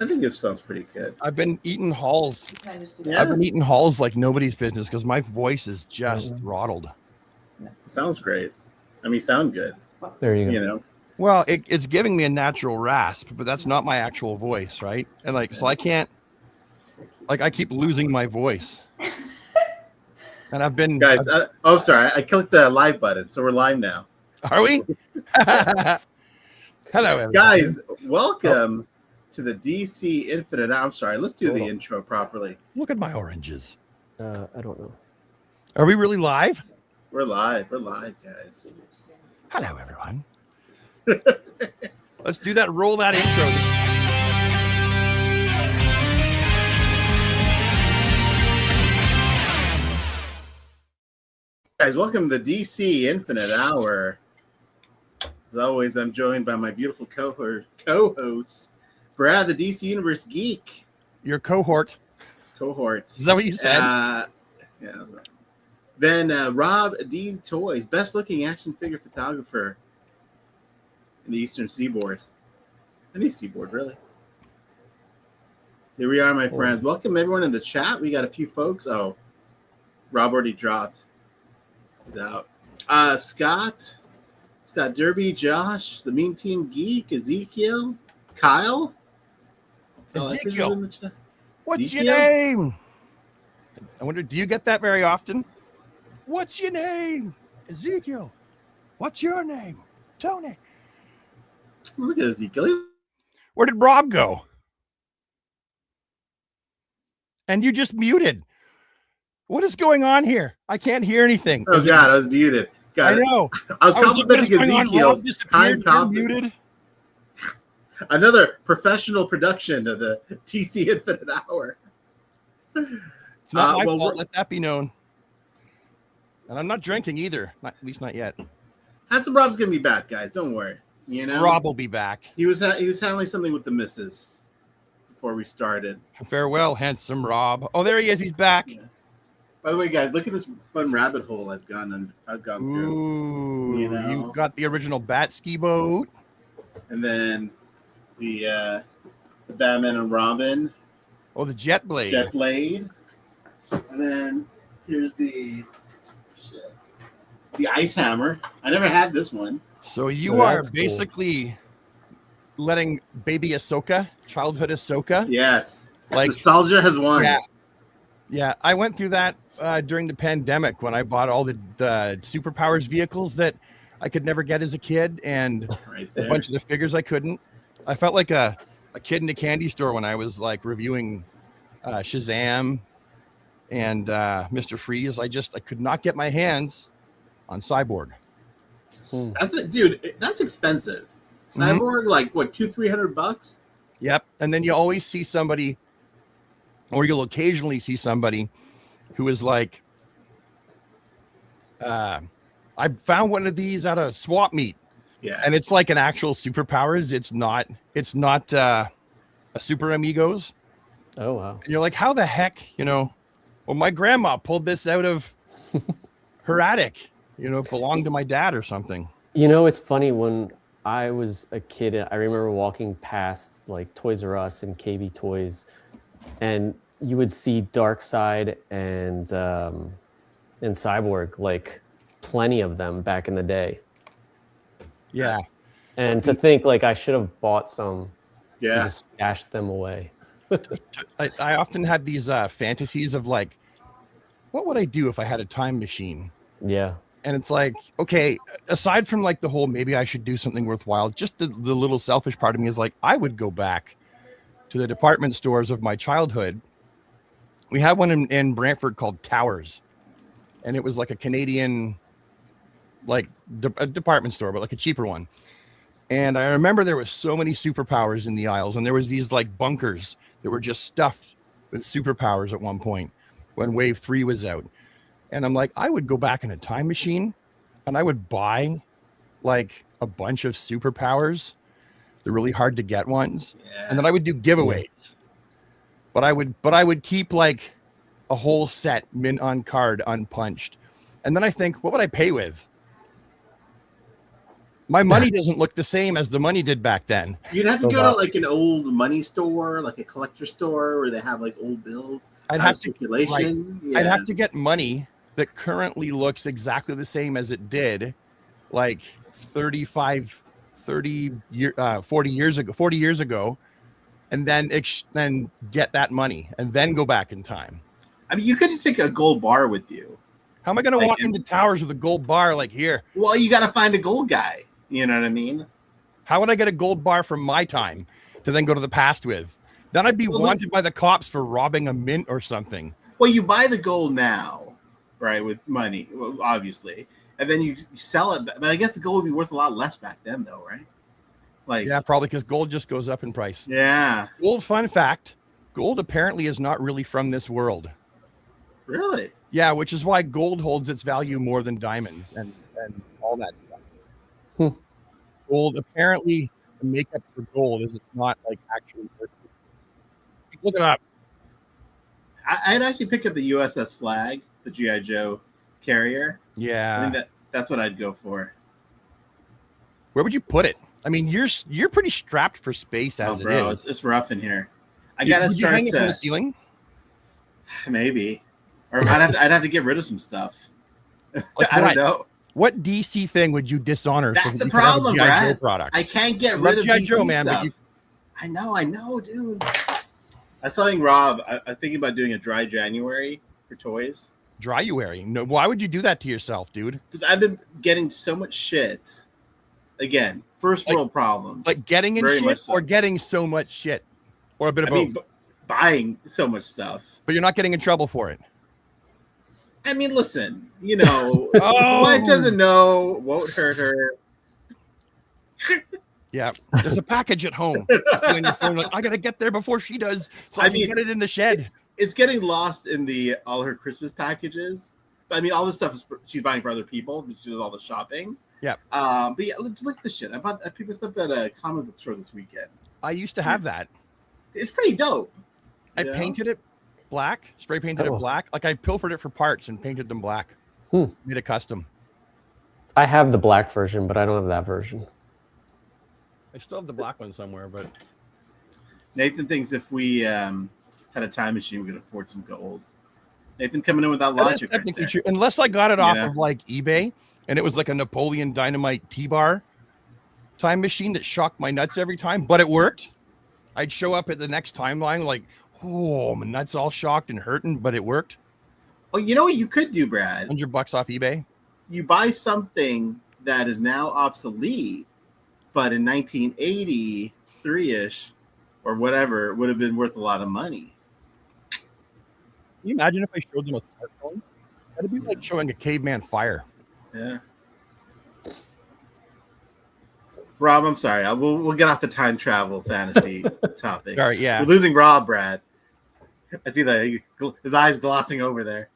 I think this sounds pretty good. I've been eating halls. Yeah. I've been eating halls like nobody's business because my voice is just throttled. Sounds great. I mean, sound good. There you go. You know. Well, it's giving me a natural rasp, but that's not my actual voice, right? And like, so I can't. Like, I keep losing my voice. And I've been Guys. Sorry, I clicked the live button, so we're live now. Are we? Hello, everybody. Guys. Welcome to the DC Infinite. I'm sorry. Let's do the intro properly. Look at my oranges. I don't know. Are we really live? We're live. We're live, guys. Hello, everyone. Let's do that. Roll that intro. Guys, welcome to the DC Infinite Hour. As always, I'm joined by my beautiful co-host, Brad, the DC Universe Geek. Your cohorts. Cohorts. Is that what you said? Yeah. Then Rob D. Toys, best-looking action figure photographer in the Eastern Seaboard. Any seaboard, really. Here we are, my friends. Welcome, everyone, in the chat. We got a few folks. Oh, Rob already dropped. He's out. Scott Derby, Josh, the Meme Team Geek, Ezekiel, Kyle. Ezekiel. What's Ezekiel? your name? I wonder, do you get that very often? What's your name? Ezekiel. What's your name? Tony. Look at Ezekiel. Where did Rob go? And you just muted. What is going on here? I can't hear anything. Oh, God, I was muted. I know. I was complimenting Ezekiel. Muted. Another professional production of the TC Infinite Hour. It's not my fault. Let that be known. And I'm not drinking either. At least not yet. Handsome Rob's gonna be back, guys. Don't worry. You know, Rob will be back. He was handling something with the missus before we started. Farewell, handsome Rob. Oh, there he is. He's back. Yeah. By the way, guys, look at this fun rabbit hole I've gone through. Ooh, you know? You got the original Bat Ski boat, and then the Batman and Robin. Oh, the Jet Blade. Jet Blade. And then here's the Ice Hammer. I never had this one. So you are basically letting baby Ahsoka, childhood Ahsoka. Yes. Like nostalgia has won. Yeah. I went through that during the pandemic when I bought all the superpowers vehicles that I could never get as a kid, and a bunch of the figures I couldn't. I felt like a kid in a candy store when I was like reviewing Shazam and Mr. Freeze. I could not get my hands on Cyborg. That's it, dude. That's expensive. Cyborg, like what, $200-300? Yep. And then you always see somebody, or you'll occasionally see somebody who is like, I found one of these at a swap meet. Yeah. And it's like an actual superpowers. It's not a Super Amigos. Oh, wow. And you're like, how the heck, well, my grandma pulled this out of her attic, it belonged to my dad or something. It's funny, when I was a kid, I remember walking past like Toys R Us and KB Toys, and you would see Darkseid and Cyborg, like plenty of them back in the day. Yeah. And to think like I should have bought some. Yeah. And just stashed them away. I often had these fantasies of like, what would I do if I had a time machine? Yeah. And it's like, okay, aside from like the whole maybe I should do something worthwhile, just the little selfish part of me is like, I would go back to the department stores of my childhood. We had one in Brantford called Towers, and it was like a Canadian, like a department store, but like a cheaper one. And I remember there was so many superpowers in the aisles, and there was these like bunkers that were just stuffed with superpowers at one point when Wave 3 was out. And I'm like, I would go back in a time machine and I would buy like a bunch of superpowers, the really hard to get ones. Yeah. And then I would do giveaways. But I would keep like a whole set mint on card unpunched. And then I think, what would I pay with? My money doesn't look the same as the money did back then. You'd have to Oh, go wow. to like an old money store, like a collector store where they have like old bills. I'd have to circulation. I'd have to get money that currently looks exactly the same as it did like 40 years ago, and then get that money and then go back in time. I mean, you could just take a gold bar with you. How am I going to walk into Towers with a gold bar like here? Well, you got to find a gold guy. You know what I mean? How would I get a gold bar from my time to then go to the past with? Then I'd be wanted by the cops for robbing a mint or something. Well, you buy the gold now, right, with money, well, obviously, and then you sell it. But I guess the gold would be worth a lot less back then, though, right? Like, yeah, probably because gold just goes up in price. Yeah. Gold, fun fact, gold apparently is not really from this world. Really? Yeah, which is why gold holds its value more than diamonds and all that stuff. Gold, apparently, the makeup for gold is it's not like actually worth it. Look it up. I'd actually pick up the USS Flag, the G.I. Joe carrier. Yeah. I think that's what I'd go for. Where would you put it? I mean, you're pretty strapped for space as it is. It's rough in here. I gotta start hang it from the ceiling. Maybe, or I'd have to get rid of some stuff. Like I don't know. What DC thing would you dishonor? That's so the problem, Brad. Product? I can't get rid of DC Joe, man, stuff. I know, dude. I was telling Rob, I'm thinking about doing a dry January for toys. Dryuary? No, why would you do that to yourself, dude? Because I've been getting so much shit. Again, first world problems. Like getting in shit or getting so much shit? Or a bit of both? Buying so much stuff. But you're not getting in trouble for it. I mean, listen, you know, wife doesn't know, won't hurt her. Yeah, there's a package at home. On your phone, like, I gotta get there before she does, so I can get it in the shed. It's getting lost in all her Christmas packages. I mean, all this stuff she's buying for other people. She does all the shopping. Yeah. But yeah, look at this shit. I picked this up at a comic book store this weekend. I used to have that. It's pretty dope. I painted it black, spray painted it black. Like I pilfered it for parts and painted them black. Made it custom. I have the black version, but I don't have that version. I still have the black one somewhere, but Nathan thinks if we had a time machine, we could afford some gold. Nathan coming in with that logic. Right there. True. Unless I got it off of like eBay and it was like a Napoleon Dynamite T-bar time machine that shocked my nuts every time, but it worked. I'd show up at the next timeline like, oh, my nuts all shocked and hurting, but it worked. Oh, you know what you could do, Brad? $100 off eBay. You buy something that is now obsolete, but in 1983-ish or whatever would have been worth a lot of money. Can you imagine if I showed them a smartphone? That'd be like showing a caveman fire. Yeah. Rob, I'm sorry. We'll get off the time travel fantasy topic. All right, yeah. We're losing Rob, Brad. I see his eyes glossing over there.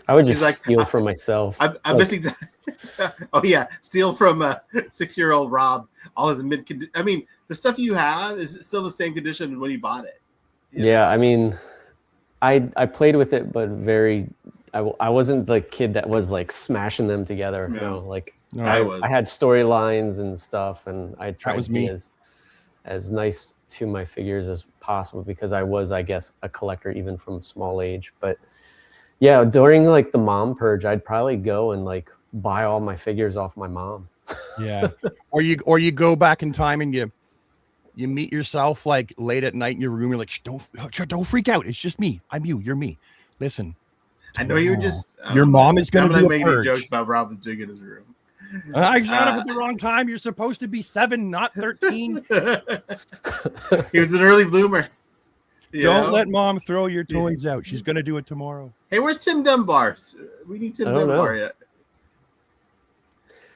I would just steal from myself. I'm missing. Oh yeah, steal from 6-year-old Rob. All his I mean, the stuff you have is still the same condition as when you bought it. Yeah, I mean, I played with it, but I wasn't the kid that was like smashing them together. No. You know, like No, I had storylines and stuff, and I tried to be me. as nice to my figures as possible because I was, I guess, a collector even from a small age. But yeah, during like the mom purge, I'd probably go and like buy all my figures off my mom. Yeah. or you go back in time and you meet yourself like late at night in your room. You're like, don't freak out. It's just me. I'm you. You're me. Listen. I know you're just. Your mom is going to do make a purge. jokes about Rob was doing in his room. I showed up at the wrong time. You're supposed to be 7, not 13. He was an early bloomer. Don't let mom throw your toys out. She's going to do it tomorrow. Hey, where's Tim Dunbar? We need Tim Dunbar yet.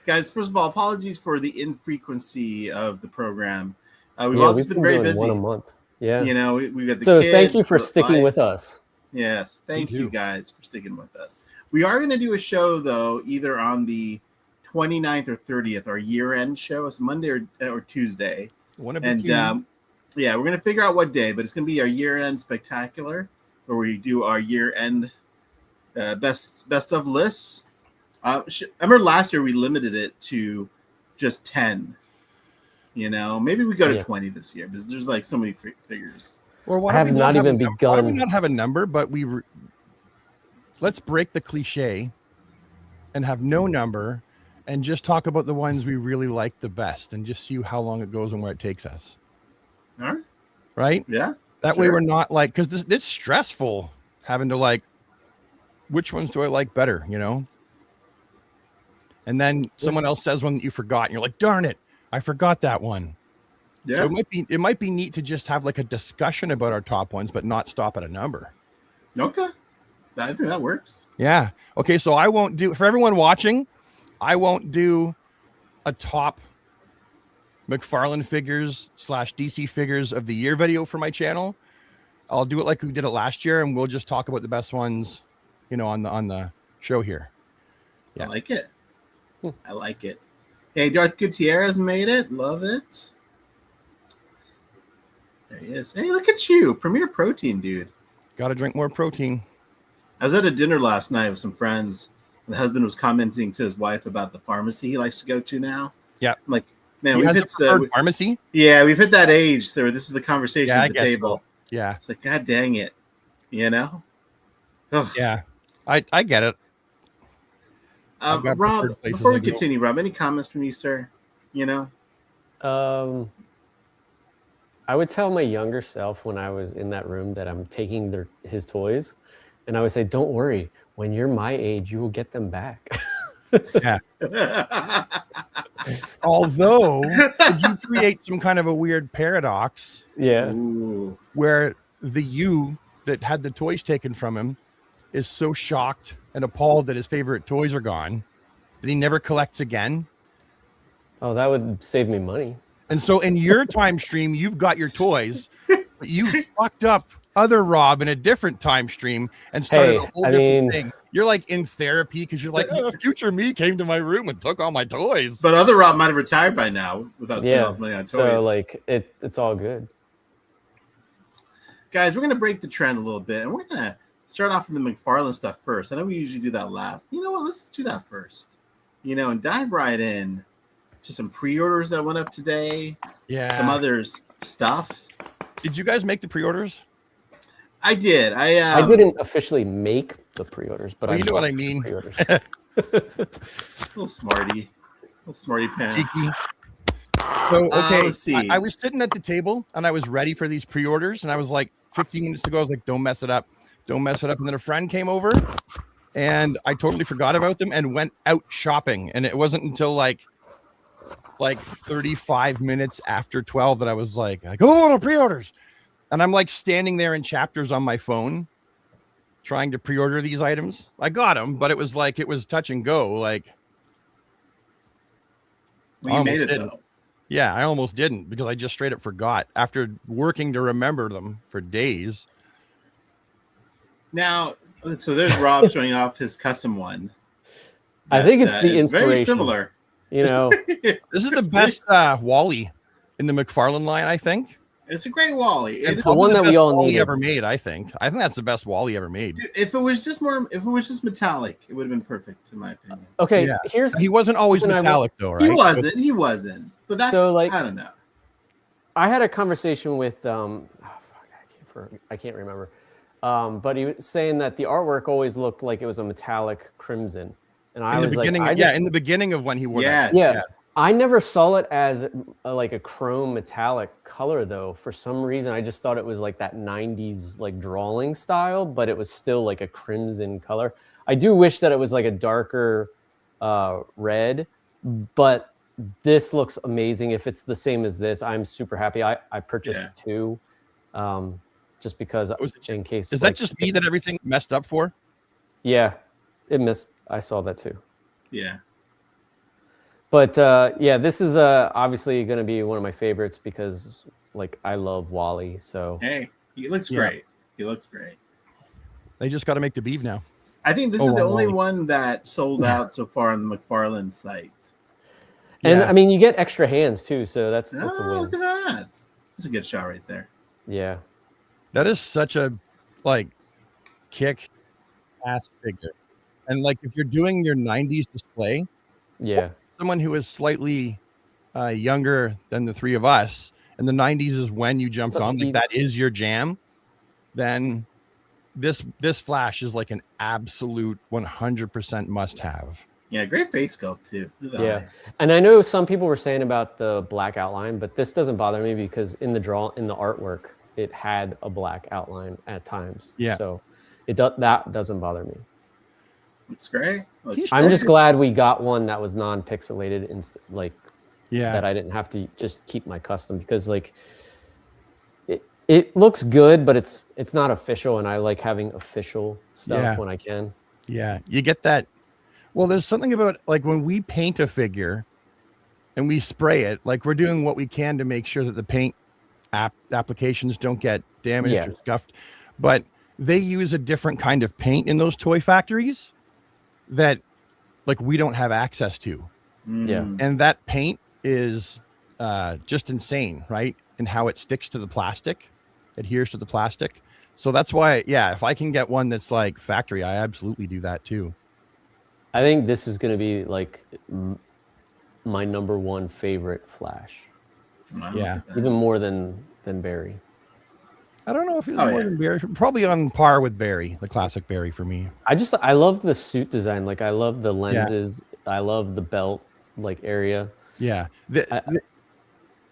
Guys, first of all, apologies for the infrequency of the program. We've all just been very busy. One a month. Yeah. You know, we got the so kids. Thank you for sticking with us. Yes. Thank you guys for sticking with us. We are going to do a show, though, either on the 29th or 30th, our year-end show. It's Monday or Tuesday. One of the two. Yeah, we're going to figure out what day, but it's going to be our year-end spectacular, where we do our year-end best of lists. I remember last year we limited it to just 10. You know, maybe we go to Yeah. 20 this year because there's like so many figures. Or why I have don't we not even Why do we begun. not have a number, but let's break the cliche and have no number and just talk about the ones we really like the best and just see how long it goes and where it takes us. All right. Right? Yeah. That way we're not like, because it's stressful having to like, which ones do I like better, you know? And then someone else says one that you forgot and you're like, darn it, I forgot that one. Yeah. So it might be neat to just have like a discussion about our top ones, but not stop at a number. Okay. I think that works. Yeah. Okay. So I won't do, for everyone watching, I won't do a top McFarlane figures / DC figures of the year video for my channel. I'll do it like we did it last year, and we'll just talk about the best ones, you know, on the show here. Yeah. I like it. I like it. Hey, Darth Gutierrez made it. Love it. There he is. Hey, look at you. Premier Protein, dude. Got to drink more protein. I was at a dinner last night with some friends. The husband was commenting to his wife about the pharmacy he likes to go to now. Yeah. I'm like, man, He we've has a hit preferred pharmacy. Yeah, we've hit that age where this is the conversation Yeah, at the table. So. Yeah. It's like, God dang it. You know? Ugh. Yeah. I get it. Rob, before we continue, Rob, any comments from you, sir? You know? I would tell my younger self when I was in that room that I'm taking his toys, and I would say, don't worry, when you're my age, you will get them back. Yeah. Although, did you create some kind of a weird paradox? Yeah. Ooh. Where the you that had the toys taken from him is so shocked and appalled that his favorite toys are gone that he never collects again. Oh, that would save me money. And so in your time stream, you've got your toys, but you fucked up other Rob in a different time stream and started a whole different thing. You're like in therapy because you're like, future me came to my room and took all my toys. But other Rob might have retired by now without spending all his money on toys. So like it's all good. Guys, we're gonna break the trend a little bit, and we're gonna start off with the McFarlane stuff first. I know we usually do that last. You know what? Let's just do that first. You know, and dive right in to some pre-orders that went up today. Yeah. Some others stuff. Did you guys make the pre-orders? I did. I didn't officially make the pre-orders, but you know what I mean. Pre-orders. Little smarty pants. Cheeky. So okay, let's see. I was sitting at the table and I was ready for these pre-orders, and I was like 15 minutes ago, I was like, don't mess it up. And then a friend came over and I totally forgot about them and went out shopping. And it wasn't until like 35 minutes after 12 that I was like, oh, no pre-orders. And I'm like standing there in chapters on my phone trying to pre-order these items. I got them, but it was touch and go. Like, well, you made it though. Yeah, I almost didn't because I just straight up forgot after working to remember them for days. Now, so there's Rob showing off his custom one. I think it's the inspiration. Very similar. You know, this is the best Wally in the McFarlane line, I think. It's a great Wally. It's the one that we all Wally ever made, I think. I think that's the best Wally ever made. Dude, if it was just metallic, it would have been perfect in my opinion. Okay, he wasn't always metallic though, right? He wasn't. But that's so like I don't know. I had a conversation with I can't remember. But he was saying that the artwork always looked like it was a metallic crimson. And I was like, in the beginning of when he wore that. Yeah. I never saw it as like a chrome metallic color though. For some reason, I just thought it was like that 90s like drawing style, but it was still like a crimson color. I do wish that it was like a darker red, but this looks amazing. If it's the same as this, I'm super happy. I purchased two just because in case. Is that just me that everything messed up for? Yeah, it missed. I saw that too. Yeah. But this is obviously going to be one of my favorites because like I love Wally. So hey, he looks great. He looks great. They just got to make the beef now. I think this is the only one that sold out so far on the McFarlane site. And I mean, you get extra hands too, so that's a win. Look at that. That's a good shot right there. Yeah, that is such a like kick ass figure. And like if you're doing your 90s display, someone who is slightly younger than the three of us, and the 90s is when you jumped What's up, on, like Steve? that is your jam, then this Flash is like an absolute 100% must have. Yeah, great face sculpt too. Look at the Yeah. eyes. And I know some people were saying about the black outline, but this doesn't bother me because in the artwork, it had a black outline at times. Yeah. So that doesn't bother me. Looks great. I'm just glad we got one that was non-pixelated and Yeah. that I didn't have to just keep my custom, because like it looks good, but it's not official, and I like having official stuff when I can. Yeah, you get that. Well, there's something about like when we paint a figure and we spray it, like we're doing what we can to make sure that the paint applications don't get damaged or scuffed, but they use a different kind of paint in those toy factories that like we don't have access to. Yeah. And that paint is just insane, right? And how it sticks to the plastic, adheres to the plastic. So that's why, yeah, if I can get one that's like factory, I absolutely do that too. I think this is going to be like my number one favorite Flash. Yeah. Even more than Barry. I don't know if it's more than Barry. Probably on par with Barry, the classic Barry for me. I love the suit design. Like I love the lenses. I love the belt like area. Yeah.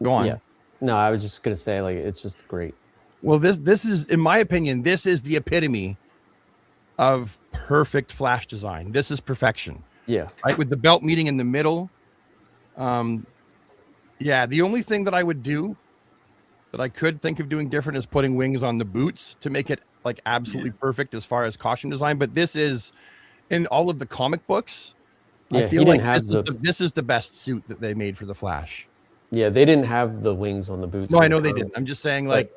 Go on. Yeah. No, I was just going to say like it's just great. Well, this is, in my opinion, this is the epitome of perfect Flash design. This is perfection. Yeah. Right, with the belt meeting in the middle. Yeah, the only thing that I would do that I could think of doing different is putting wings on the boots to make it like absolutely perfect as far as costume design. But this is in all of the comic books. Yeah, I feel like this is the best suit that they made for the Flash. Yeah, they didn't have the wings on the boots. No, I know they didn't. I'm just saying like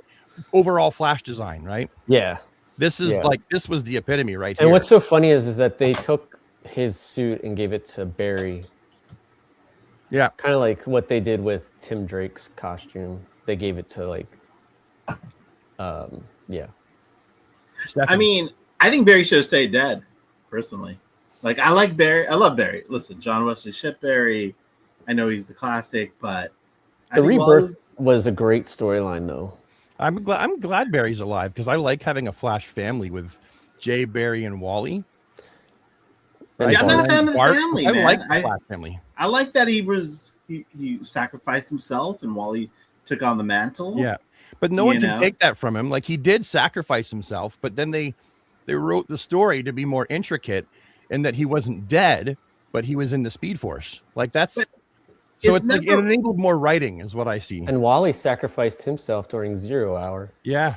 overall Flash design, right? Yeah. This is like, this was the epitome right here. And what's so funny is that they took his suit and gave it to Barry. Yeah. Kind of like what they did with Tim Drake's costume. They gave it to like, yeah. I mean, I think Barry should have stayed dead, personally. Like, I like Barry. I love Barry. Listen, John Wesley Shipp Barry. I know he's the classic, but the Rebirth was a great storyline, though. I'm glad Barry's alive because I like having a Flash family with Jay, Barry, and Wally. Right? I'm not a fan of the family, man. I like the Flash family. I like that he sacrificed himself and Wally took on the mantle. Yeah, but no one can take that from him. Like, he did sacrifice himself, but then they wrote the story to be more intricate in that he wasn't dead, but he was in the Speed Force. Like, that's... So it's like it enabled more writing, is what I see. And Wally sacrificed himself during 0 Hour. Yeah.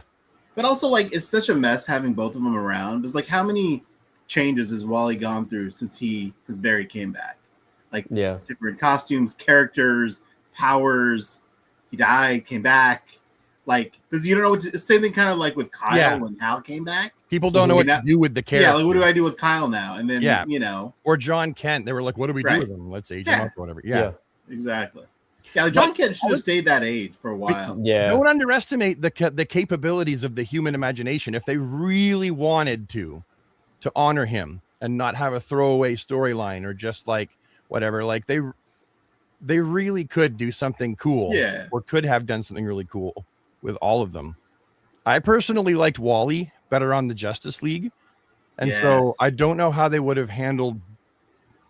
But also, like, it's such a mess having both of them around. Because, like, how many changes has Wally gone through since Barry came back? Like, different costumes, characters, powers. He died, came back. Like, because you don't know what to... Same thing kind of like with Kyle when Hal came back. People don't know what to do with the character. Yeah, like, what do I do with Kyle now? And then, you know... Or John Kent. They were like, what do we do with him? Let's age him up or whatever. Yeah. Exactly. Yeah, John Kent should have stayed that age for a while. Yeah. Don't underestimate the capabilities of the human imagination. If they really wanted to honor him and not have a throwaway storyline or just like whatever, like they really could do something cool. Yeah. Or could have done something really cool with all of them. I personally liked Wally better on the Justice League. And so I don't know how they would have handled,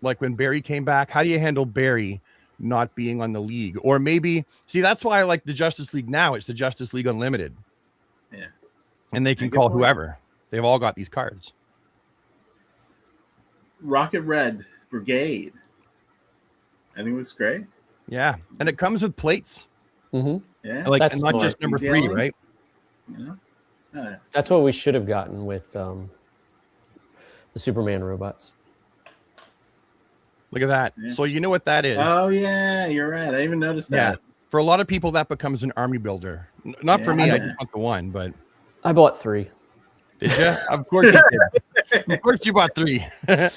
like when Barry came back, how do you handle Barry not being on the League? Or maybe, see, that's why I like the Justice League now. It's the Justice League Unlimited. Yeah. And they can call whoever. They've all got these cards. Rocket Red Brigade. I think it was great. Yeah. And it comes with plates. Mm-hmm. Yeah. Like, that's and not smart. just number 3, right? Yeah. That's what we should have gotten with the Superman robots. Look at that. Yeah. So you know what that is. Oh, yeah. You're right. I didn't even notice that. Yeah. For a lot of people, that becomes an army builder. Not for me. I just want the one, but... I bought 3. Did you? Of course you did. Of course you bought 3. Yeah,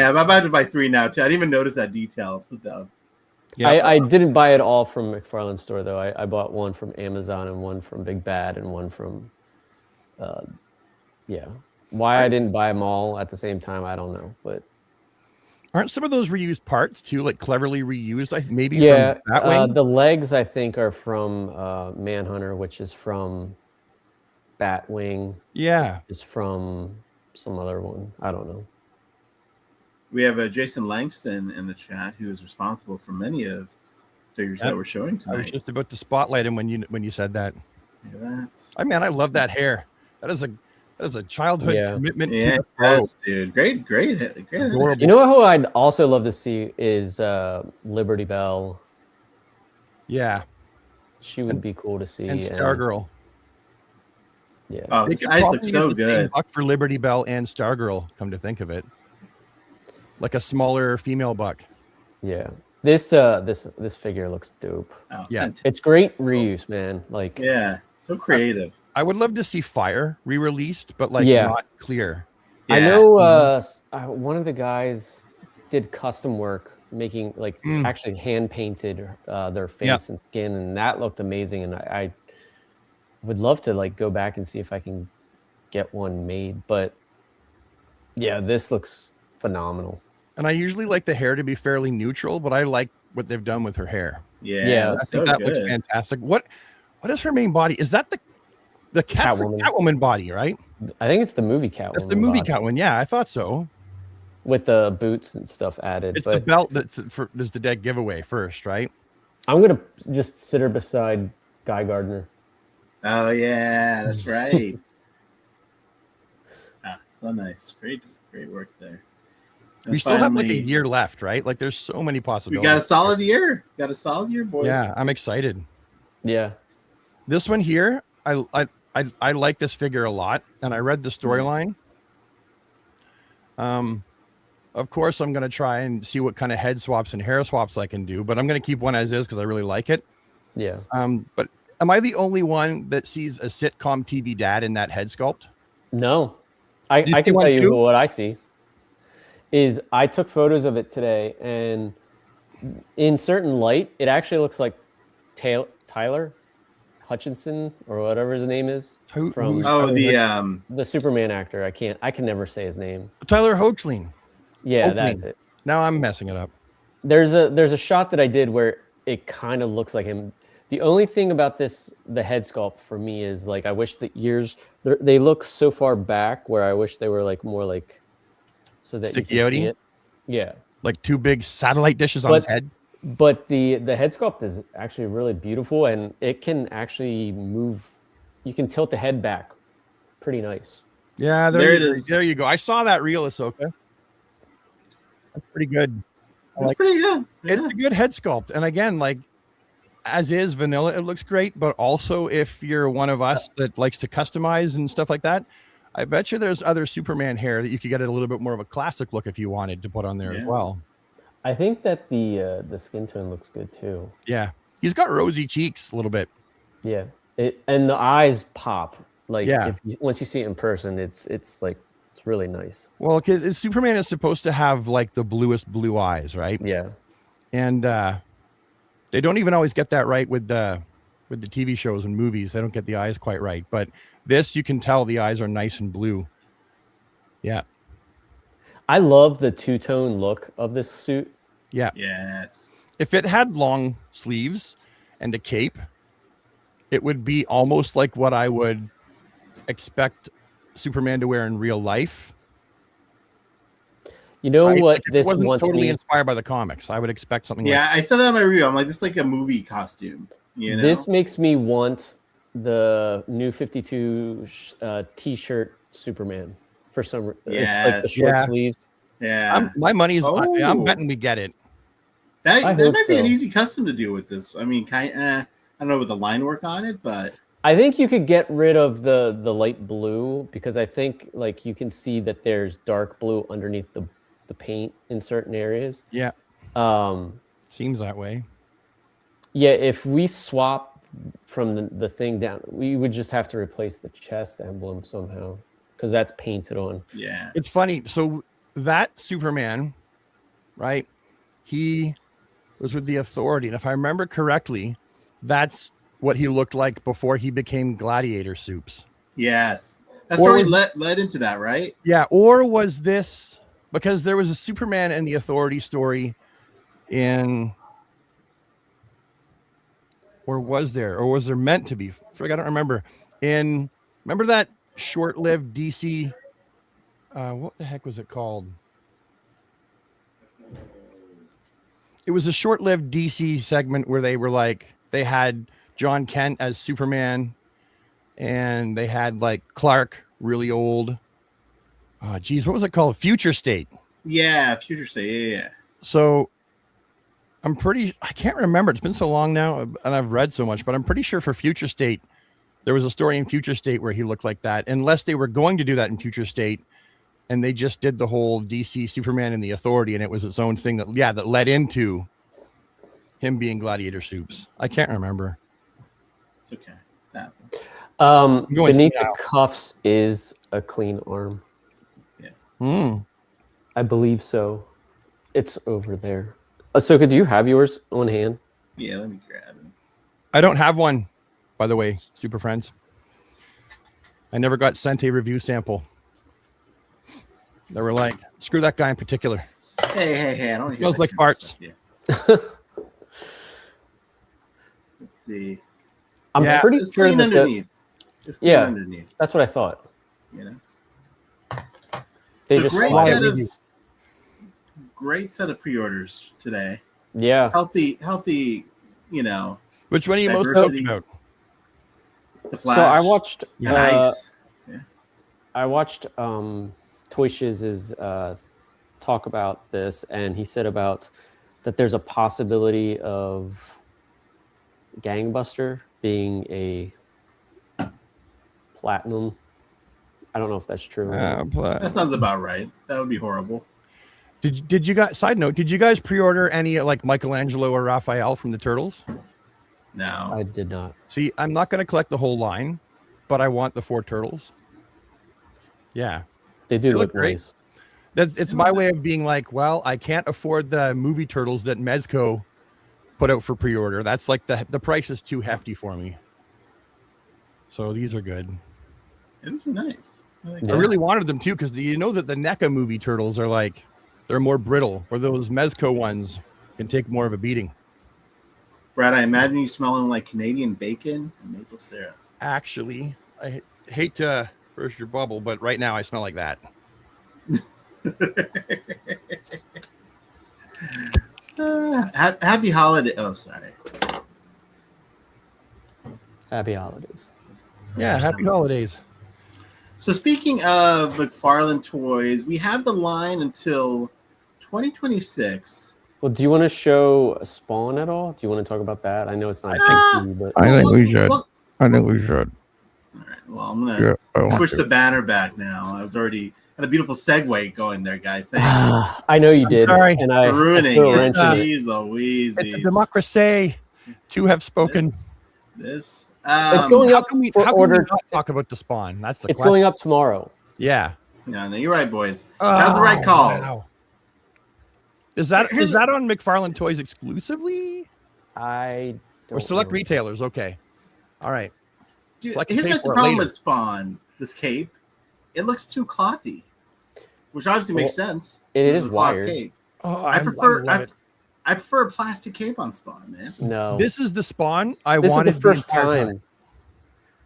I'm about to buy 3 now, too. I didn't even notice that detail. I'm so dumb. Yeah. I didn't buy it all from McFarlane store, though. I bought one from Amazon and one from Big Bad and one from... Why I didn't buy them all at the same time, I don't know. But Aren't some of those reused parts too, like cleverly reused? Maybe Yeah, from Batwing. the legs I think are from Manhunter, which is from Batwing. Yeah, Is from some other one. I don't know. We have Jason Langston in the chat, who is responsible for many of figures that we're showing I was tonight. just about to spotlight him when you said that. Look at that. I love that hair. That is a childhood commitment to the Yeah, pro. dude. Great. Adorable. You know who I'd also love to see is Liberty Bell. Yeah, She would be cool to see. and Stargirl. Yeah. Oh, They this could eyes probably look use so the same good. buck for Liberty Bell and Stargirl. Come to think of it, like a smaller female buck. Yeah. This figure looks dope. Oh, Yeah. fantastic. It's great reuse, man. Like, Yeah, so creative. I would love to see Fire re-released, but like Yeah. not clear. Yeah. I know one of the guys did custom work making actually hand painted their face and skin, and that looked amazing. And I would love to like go back and see if I can get one made. But yeah, this looks phenomenal. And I usually like the hair to be fairly neutral, but I like what they've done with her hair. Yeah, I think that looks fantastic. What is her main body? Is that the Catwoman body, right? I think it's the movie Catwoman. That's the movie Catwoman. Yeah, I thought so. With the boots and stuff added. It's the belt that's the dead giveaway first, right? I'm gonna just sit her beside Guy Gardner. Oh yeah, that's right. So nice. Great work there. And we still have like a year left, right? Like there's so many possibilities. We got a solid year. Boys. Yeah, I'm excited. Yeah. This one here, I like this figure a lot, and I read the storyline. Of course, I'm going to try and see what kind of head swaps and hair swaps I can do, but I'm going to keep one as is because I really like it. Yeah. But am I the only one that sees a sitcom TV dad in that head sculpt? No. I can tell you what I see. Is I took photos of it today, and in certain light, it actually looks like Tyler Hutchinson or whatever his name is. The Superman actor. I can never say his name. Tyler Hoechlin. Yeah, that's it. Now I'm messing it up. There's a shot that I did where it kind of looks like him. The only thing about the head sculpt for me is like I wish the ears they look so far back where I wish they were like more like so that you can see it. Yeah, like two big satellite dishes on his head. But the head sculpt is actually really beautiful, and it can actually move. You can tilt the head back, pretty nice. Yeah, there it is. There you go. I saw that reel, Ahsoka. That's pretty good. It's pretty good. Yeah. It's a good head sculpt, and again, like as is vanilla, it looks great. But also, if you're one of us that likes to customize and stuff like that, I bet you there's other Superman hair that you could get a little bit more of a classic look if you wanted to put on there as well. I think that the skin tone looks good too. Yeah, he's got rosy cheeks a little bit. Yeah, and the eyes pop. Like once you see it in person, it's like it's really nice. Well, because Superman is supposed to have like the bluest blue eyes, right? Yeah, and they don't even always get that right with the TV shows and movies. They don't get the eyes quite right, but this you can tell the eyes are nice and blue. Yeah. I love the two-tone look of this suit. Yeah. Yes. If it had long sleeves and a cape, it would be almost like what I would expect Superman to wear in real life. You know what? Like this wasn't totally inspired by the comics. I would expect something. Yeah, I saw that in my review. I'm like, this is like a movie costume. You know? This makes me want the new 52 T-shirt Superman. For some reason, it's like the short sleeves. Yeah, my money is. I'm betting we get it. That might be an easy custom to do with this. I mean, I don't know with the line work on it, but I think you could get rid of the light blue because I think like you can see that there's dark blue underneath the paint in certain areas. Yeah, seems that way. Yeah, if we swap from the thing down, we would just have to replace the chest emblem somehow. Because that's painted on. Yeah. It's funny. So that Superman, right? He was with the Authority. And if I remember correctly, that's what he looked like before he became Gladiator Soups. Yes. That story led into that, right? Yeah. Or was this because there was a Superman and the Authority story in, or was there meant to be? I don't remember. Remember that short-lived DC? What the heck was it called? It was a short-lived DC segment where they were like, they had John Kent as Superman, and they had like Clark really old. Oh, geez, what was it called? Future State. Yeah, Future State. Yeah. So I can't remember. It's been so long now, and I've read so much, but I'm pretty sure for Future State, there was a story in Future State where he looked like that, unless they were going to do that in Future State, and they just did the whole DC Superman and the Authority, and it was its own thing that led into him being Gladiator Soups. I can't remember. It's okay. Beneath the cuffs is a clean arm. Yeah. I believe so. It's over there. Ahsoka, do you have yours on hand? Yeah, let me grab it. I don't have one, by the way, Super Friends. I never got sent a review sample. They were like, screw that guy in particular. Hey, I don't hear Smells like farts. Yeah. Let's see. I'm pretty It's sure clean that underneath. It's clean underneath. That's what I thought. You know. They So just great set of pre-orders today. Yeah. Healthy. You know. Which one are you most talking about? The Flash. So I watched. Nice. I watched Toy Shiz's talk about this, and he said about that there's a possibility of Gangbuster being a platinum. I don't know if that's true. That sounds about right. That would be horrible. Did you guys? Side note: did you guys pre-order any like Michelangelo or Raphael from the Turtles? No, I did not. See, I'm not going to collect the whole line, but I want the 4 turtles. Yeah, they do look great. Nice. It's my way of being like, well, I can't afford the movie turtles that Mezco put out for pre-order. That's like the price is too hefty for me. So these are good. These are nice. I really wanted them too, because you know that the NECA movie turtles are like, they're more brittle, or those Mezco ones can take more of a beating. Brad, I imagine you smelling like Canadian bacon and maple syrup. Actually, I hate to burst your bubble, but right now I smell like that. Happy holiday. Oh, sorry. Happy holidays. Yeah, happy holidays. So speaking of McFarlane toys, we have the line until 2026. Well, do you want to show Spawn at all? Do you want to talk about that? I know it's not but I think we should. All right. Well, I'm gonna push the banner back now. I was already had a beautiful segue going there, guys. Thank you. I know you did, sorry. and I ruining threw a it. wrench in it. Jeez Louise. It's a democracy. Two have spoken. This. It's going up for how order. Can we not talk about the Spawn? That's the It's question. going up tomorrow. Yeah. No, you're right, boys. That's the right call. Wow. Is that on McFarlane Toys exclusively? I don't Or select know. retailers? Okay. All right. Dude, So I can here's pay the for it problem later. with Spawn. This cape, it looks too clothy, which obviously makes sense. It This is a cloth wired. cape. Oh, I prefer a plastic cape on Spawn, man. No, This is the Spawn I this is wanted the first entire time.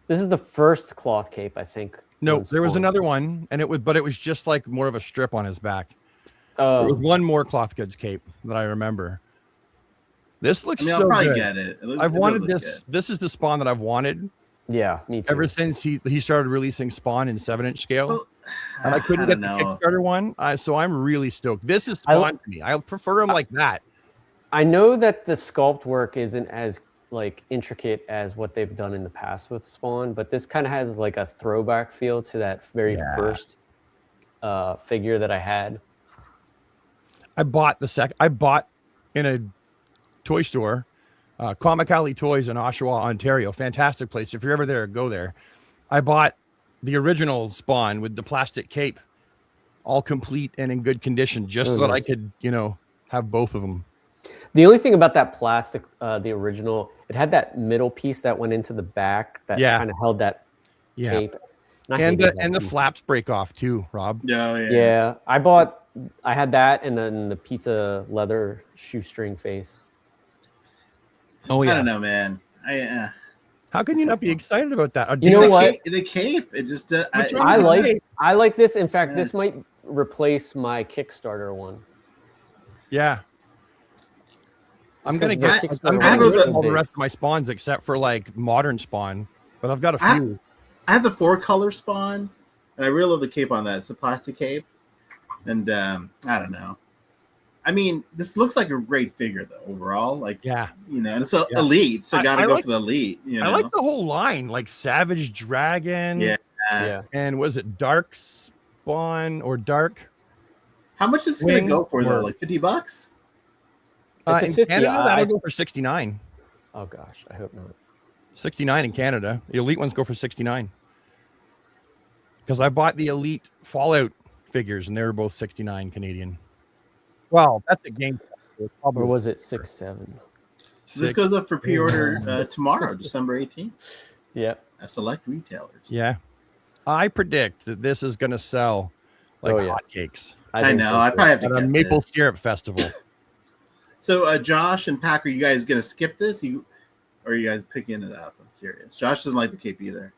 This is the first cloth cape, I think. No, in there was Spawn. another one, and it was just like more of a strip on his back. There was Oh, one more cloth goods cape that I remember. This looks I mean, I'll so probably good. get it. I've it wanted does look this. good. This is the Spawn that I've wanted yeah, me too. ever since he started releasing Spawn in 7-inch scale, Well, and I couldn't get the don't know. Kickstarter one. So I'm really stoked. This is Spawn to me. I prefer him like that. I know that the sculpt work isn't as like intricate as what they've done in the past with Spawn, but this kind of has like a throwback feel to that very first figure that I had. I bought in a toy store, Comic Alley Toys in Oshawa, Ontario. Fantastic place. If you're ever there, go there. I bought the original Spawn with the plastic cape, all complete and in good condition, just so that I could, have both of them. The only thing about that plastic, the original, it had that middle piece that went into the back that kind of held that cape. And the flaps break off too, Rob. Yeah, Yeah, I bought I had that, and then the pizza leather shoestring face. Oh I yeah. don't know, man. How can you not be excited about that? You know what? The cape. It just. I like this. In fact, this might replace my Kickstarter one. Yeah. I'm gonna because get the I'm Kickstarter gonna one was get so all the big. rest of my spawns except for like modern spawn, but I've got a I- few. I have the 4-color spawn, and I really love the cape on that. It's a plastic cape, and I don't know. I mean, this looks like a great figure though. Overall, like Yeah. you know, and it's elite, so got to I go like- for the elite. You know, I like the whole line, like Savage Dragon. Yeah. Yeah. And was it Dark Spawn or Dark? How much is it going Wing to go for though? or- Like $50? If In it's 50, Canada, that'll I- go for 69. Oh gosh, I hope not. 69 in Canada. The elite ones go for 69. Because I bought the elite Fallout figures and they were both 69 Canadian. Well, that's a game. Or was it 6-7? This goes up for pre-order tomorrow, December 18th, Yep. at select retailers. Yeah. I predict that this is going to sell like Oh, yeah. hotcakes I think know. so, I too. probably have to at a get maple this. syrup festival. So, Josh and Packer, you guys going to skip this? Or are you guys picking it up? I'm curious. Josh doesn't like the cape either.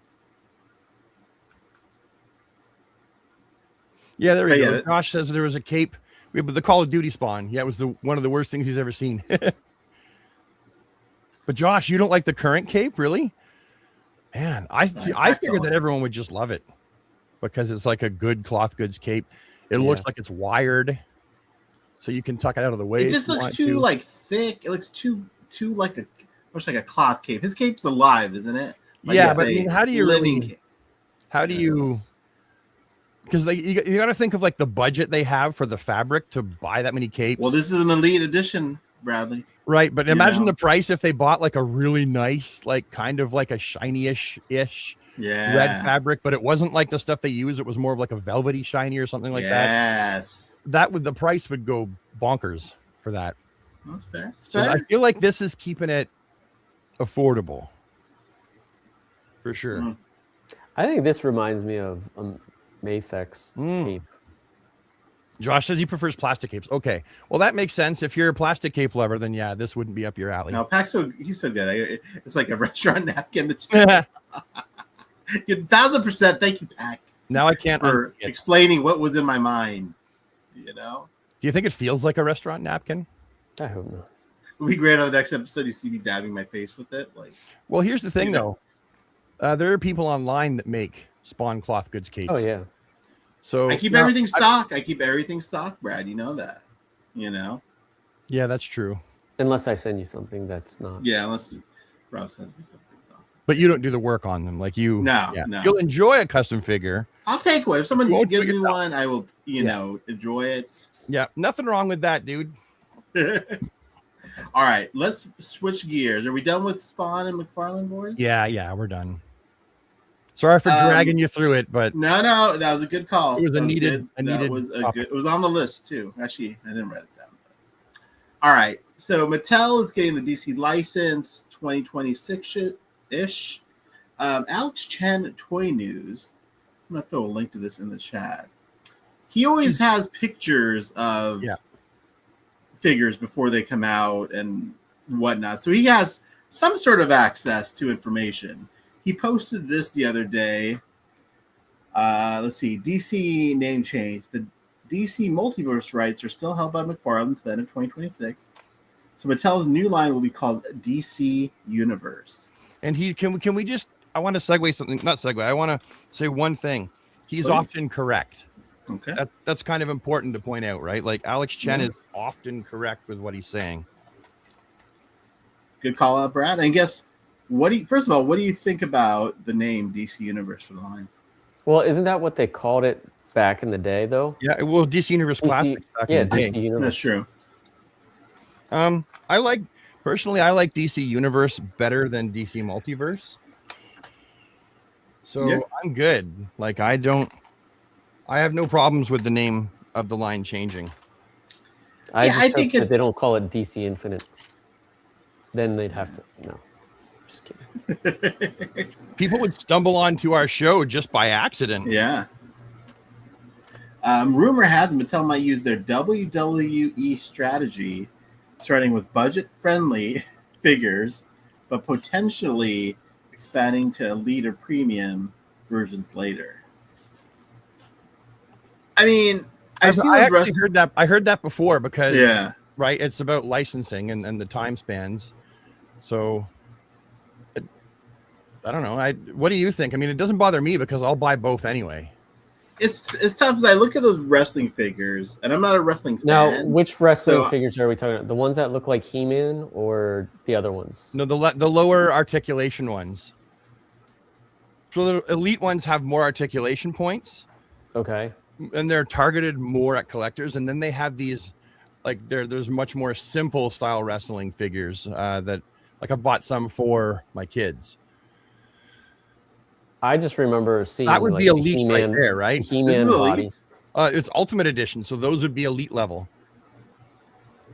Yeah, there we Oh, go. yeah. Josh says there was a cape. But the Call of Duty spawn. Yeah, it was one of the worst things he's ever seen. But Josh, you don't like the current cape, really? Man, I figured that everyone would just love it because it's like a good cloth goods cape. It looks like it's wired, so you can tuck it out of the way. It just looks too like thick. It looks too like looks like a cloth cape. His cape's alive, isn't it? Like yeah, it's but I a mean, how do you living really? cape. How do you? Because you got to think of like the budget they have for the fabric to buy that many capes. Well, this is an elite edition, Bradley. Right, but You imagine know. the price if they bought like a really nice, like kind of like a shiny-ish red fabric, but it wasn't like the stuff they use. It was more of like a velvety shiny or something like that. Yes. The price would go bonkers for that. That's fair. It's So fair. I feel like this is keeping it affordable for sure. Mm. I think this reminds me of Mayfex cape. Josh says he prefers plastic capes. Okay, well that makes sense. If you're a plastic cape lover, then yeah, this wouldn't be up your alley. No, Pack's he's so good. It's like a restaurant napkin. It's 1000%. Thank you, Pack, Now I can't. for unsee it. explaining what was in my mind. You know, Do you think it feels like a restaurant napkin? I hope not. it'll be great on the next episode. You see me dabbing my face with it, like. Well, here's the thing Yeah. though. There are people online that make Spawn cloth goods capes. Oh yeah. So I keep now- everything stock. I keep everything stock, Brad. You know that. You know. Yeah, that's true. Unless I send you something that's not. Yeah, unless Rob sends me something. But you don't do the work on them, like you. No, yeah. no. You'll enjoy a custom figure. I'll take one. If someone You won't gives do it me yourself. one, I will. You know, enjoy it. Yeah, nothing wrong with that, dude. All right, let's switch gears. Are we done with Spawn and McFarlane, boys? Yeah, we're done. Sorry for dragging you through it, but No, that was a good call. It was a That needed- good. a needed That was a topic. good. It was on the list too. Actually, I didn't write it down. All right, so Mattel is getting the DC license 2026-ish. Alex Chen Toy News. I'm gonna throw a link to this in the chat. He always has pictures of figures before they come out and whatnot, so he has some sort of access to information. He posted this the other day. Let's see. DC name change. The DC multiverse rights are still held by McFarlane to the end of 2026. So Mattel's new line will be called DC Universe. and can we just? I want to segue something. Not segue. I want to say one thing. He's Please. often correct. Okay. That's kind of important to point out, right? Like Alex Chen Yeah. is often correct with what he's saying. Good call out, Brad. And guess first of all, what do you think about the name DC Universe for the line? Well, isn't that what they called it back in the day, though? Yeah, well, DC Universe Classics back in the day. DC Universe. That's true. I like DC Universe better than DC Multiverse. So Yeah. I'm good. Like I have no problems with the name of the line changing. I think if they don't call it DC Infinite, then they'd have to. No, just kidding. People would stumble onto our show just by accident. Yeah. Rumor has it Mattel might use their WWE strategy, starting with budget-friendly figures, but potentially expanding to elite or premium versions later. I mean, I actually heard that. I heard that before because right, it's about licensing and the time spans. So I don't know. What do you think? I mean, it doesn't bother me because I'll buy both anyway. It's tough because I look at those wrestling figures, and I'm not a wrestling fan. Now, which wrestling figures are we talking about? The ones that look like He-Man or the other ones? No, the lower articulation ones. So the elite ones have more articulation points. Okay. And they're targeted more at collectors. And then they have these, like, there's much more simple style wrestling figures that, like, I bought some for my kids. I just remember seeing that would like be elite He-Man, right there, right? He-Man body. It's Ultimate Edition, so those would be elite level.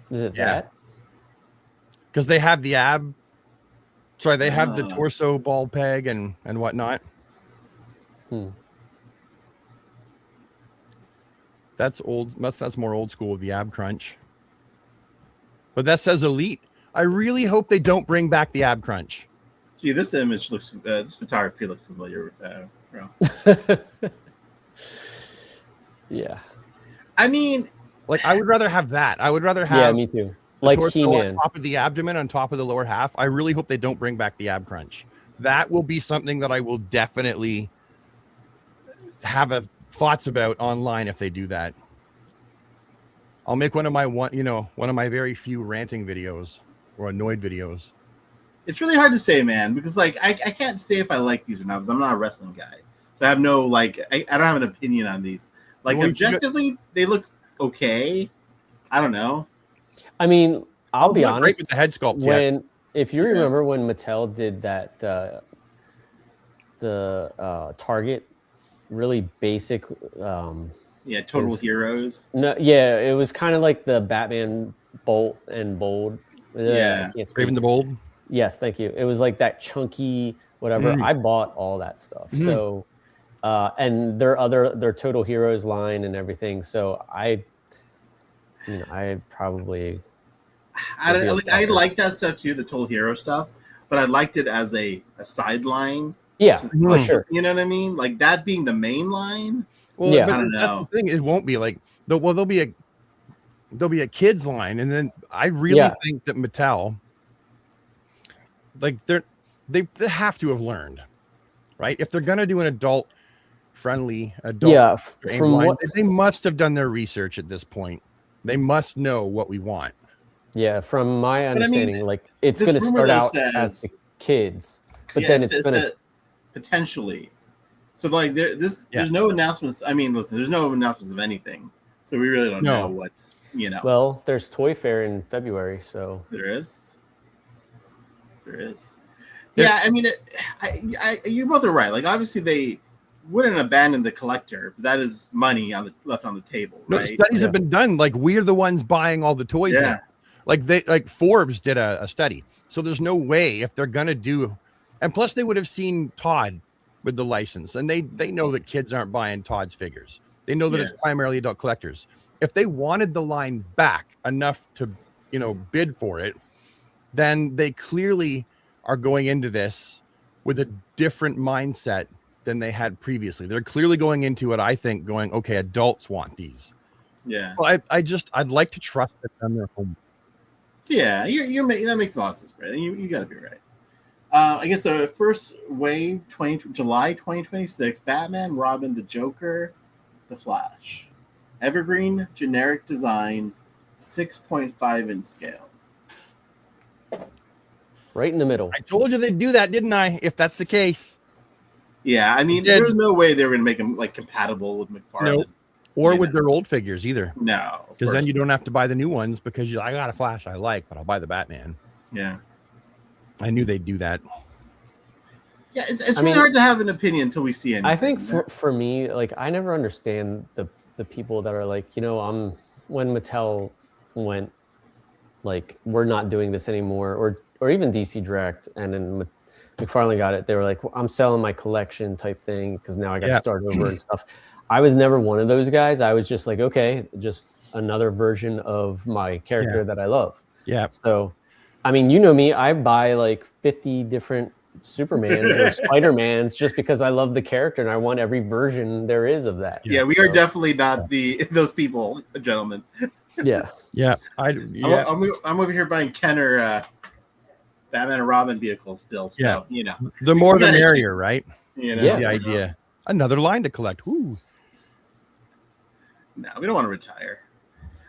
Is it that? Because they have the ab. Sorry, they have the torso ball peg and whatnot. That's old. That's more old school with the ab crunch. But that says elite. I really hope they don't bring back the ab crunch. Gee, this image looks. This photography looks familiar. Yeah. I mean, like, I would rather have that. I would rather have. Yeah, me too. Like He-Man on top of the abdomen, on top of the lower half. I really hope they don't bring back the ab crunch. That will be something that I will definitely have thoughts about online if they do that. I'll make one of my very few ranting videos or annoyed videos. It's really hard to say, man, because like I can't say if I like these or not because I'm not a wrestling guy, so I have no I don't have an opinion on these. Like, objectively, they look okay. I don't know. I mean, I'll be honest. Great with the head sculpt. If you remember when Mattel did that, the Target, really basic. Total Heroes. No, yeah, it was kind of like the Batman Bolt and Bold. Raven the Bold. Yes, thank you. It was like that chunky whatever. I bought all that stuff. So, and their Total Heroes line and everything. So I probably. I like that stuff too, the Total Hero stuff, but I liked it as a sideline. Yeah, for sure. You know what I mean? Like that being the main line. Well, yeah, I don't know. The thing, it won't be like there'll be a kids line, and then I really think that Mattel, like they have to have learned, right? If they're gonna do an adult line, they must have done their research at this point. They must know what we want. Yeah, from my understanding, like it's going to start out as the kids, but then it's going to potentially. So like there's no announcements. I mean, listen, there's no announcements of anything, so we really don't know what's Well, there's Toy Fair in February, so there is. Yeah, I mean, you both are right. Like obviously they wouldn't abandon the collector, but that is money left on the table. No, right? Studies have been done. Like we're the ones buying all the toys. Now. Like Forbes did a study. So there's no way if they're gonna do, and plus they would have seen Todd with the license, and they know that kids aren't buying Todd's figures. They know that it's primarily adult collectors. If they wanted the line back enough to bid for it, then they clearly are going into this with a different mindset than they had previously. They're clearly going into it, I think, going, okay, adults want these. Yeah. Well, I'd like to trust that they're their home. Yeah, that makes a lot of sense, Brad. You got to be right. I guess the first wave, July 2026, Batman, Robin, the Joker, the Flash. Evergreen generic designs, 6.5 in scale. Right in the middle. I told you they'd do that, didn't I? If that's the case. Yeah, I mean, there was no way they were going to make them like compatible with McFarlane. Nope. Or with their old figures either. No. Because then you don't have to buy the new ones because I got a Flash I like, but I'll buy the Batman. Yeah. I knew they'd do that. Yeah, it's really hard to have an opinion until we see anything. I think for me, like, I never understand the people that are like, when Mattel went, like, we're not doing this anymore, or even DC Direct, and then McFarlane got it, they were like, well, I'm selling my collection type thing because now I got to start over and stuff. I was never one of those guys. I was just like, okay, just another version of my character that I love. Yeah. So, I mean, you know me, I buy like 50 different Supermans or Spider-Mans just because I love the character and I want every version there is of that. Yeah, we are definitely not those people, gentlemen. Yeah. Yeah. I'm over here buying Kenner Batman and Robin vehicles still. So, you know. The more the merrier, right? You know, the idea. Another line to collect. Ooh. No, we don't want to retire.